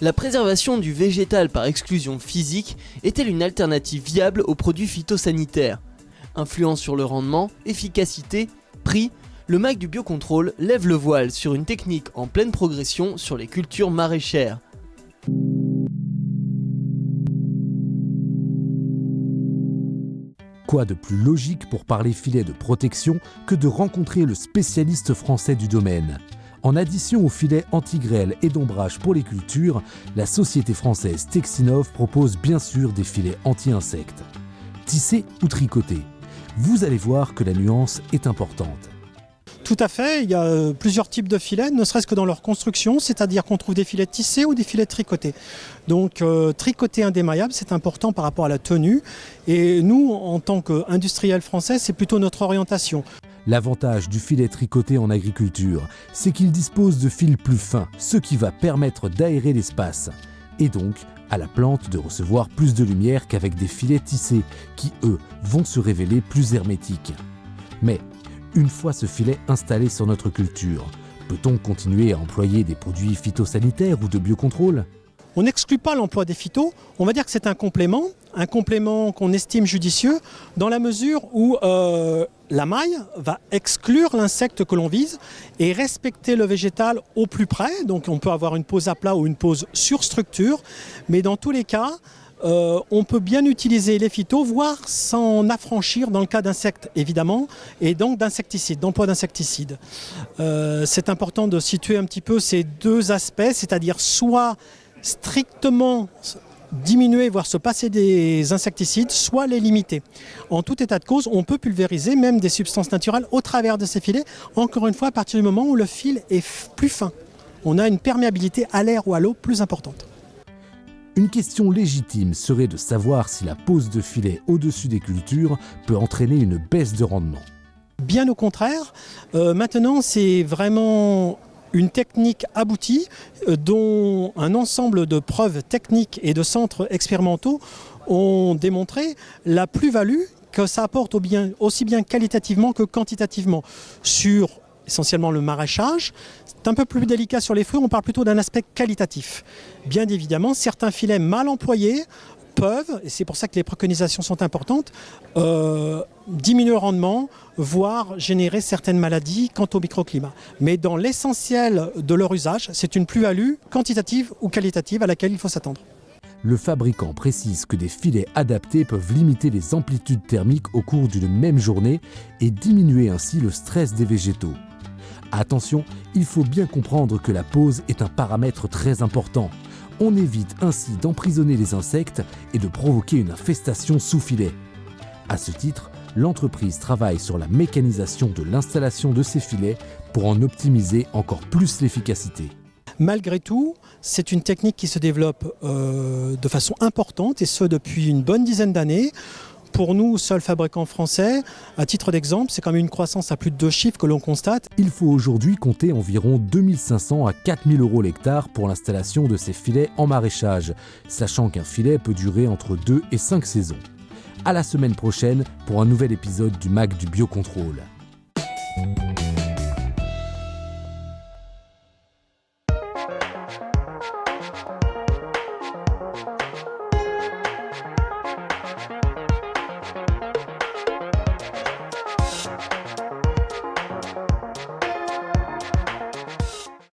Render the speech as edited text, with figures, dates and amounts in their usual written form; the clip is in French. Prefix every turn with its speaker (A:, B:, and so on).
A: La préservation du végétal par exclusion physique est-elle une alternative viable aux produits phytosanitaires? Influence sur le rendement, efficacité, prix, le MAC du biocontrôle lève le voile sur une technique en pleine progression sur les cultures maraîchères.
B: Quoi de plus logique pour parler filet de protection que de rencontrer le spécialiste français du domaine? En addition aux filets anti-grêle et d'ombrage pour les cultures, la société française Texinov propose bien sûr des filets anti-insectes. Tissés ou tricotés? Vous allez voir que la nuance est importante.
C: Tout à fait, il y a plusieurs types de filets, ne serait-ce que dans leur construction, c'est-à-dire qu'on trouve des filets tissés ou des filets tricotés. Donc tricoté indémaillable, c'est important par rapport à la tenue. Et nous, en tant qu'industriels français, c'est plutôt notre orientation.
B: L'avantage du filet tricoté en agriculture, c'est qu'il dispose de fils plus fins, ce qui va permettre d'aérer l'espace. Et donc, à la plante de recevoir plus de lumière qu'avec des filets tissés, qui eux, vont se révéler plus hermétiques. Mais, une fois ce filet installé sur notre culture, peut-on continuer à employer des produits phytosanitaires ou de biocontrôle?
C: On n'exclut pas l'emploi des phytos, on va dire que c'est un complément qu'on estime judicieux dans la mesure où la maille va exclure l'insecte que l'on vise et respecter le végétal au plus près. Donc on peut avoir une pose à plat ou une pose sur structure, mais dans tous les cas, on peut bien utiliser les phytos, voire s'en affranchir dans le cas d'insectes évidemment, et donc d'insecticides, d'emploi d'insecticides. C'est important de situer un petit peu ces deux aspects, c'est-à-dire soit strictement diminuer, voire se passer des insecticides, soit les limiter. En tout état de cause, on peut pulvériser même des substances naturelles au travers de ces filets, encore une fois à partir du moment où le fil est plus fin. On a une perméabilité à l'air ou à l'eau plus importante.
B: Une question légitime serait de savoir si la pose de filet au-dessus des cultures peut entraîner une baisse de rendement.
C: Bien au contraire, maintenant c'est vraiment une technique aboutie dont un ensemble de preuves techniques et de centres expérimentaux ont démontré la plus-value que ça apporte aussi bien qualitativement que quantitativement sur essentiellement le maraîchage. C'est un peu plus délicat sur les fruits, on parle plutôt d'un aspect qualitatif. Bien évidemment, certains filets mal employés peuvent, et c'est pour ça que les préconisations sont importantes, diminuer le rendement, voire générer certaines maladies quant au microclimat. Mais dans l'essentiel de leur usage, c'est une plus-value quantitative ou qualitative à laquelle il faut s'attendre.
B: Le fabricant précise que des filets adaptés peuvent limiter les amplitudes thermiques au cours d'une même journée et diminuer ainsi le stress des végétaux. Attention, il faut bien comprendre que la pose est un paramètre très important. On évite ainsi d'emprisonner les insectes et de provoquer une infestation sous filet. À ce titre, l'entreprise travaille sur la mécanisation de l'installation de ces filets pour en optimiser encore plus l'efficacité.
C: Malgré tout, c'est une technique qui se développe de façon importante et ce depuis une bonne dizaine d'années. Pour nous, seuls fabricants français, à titre d'exemple, c'est quand même une croissance à plus de 2 chiffres que l'on constate.
B: Il faut aujourd'hui compter environ 2500 à 4000 € l'hectare pour l'installation de ces filets en maraîchage, sachant qu'un filet peut durer entre 2 et 5 saisons. À la semaine prochaine pour un nouvel épisode du MAC du biocontrôle.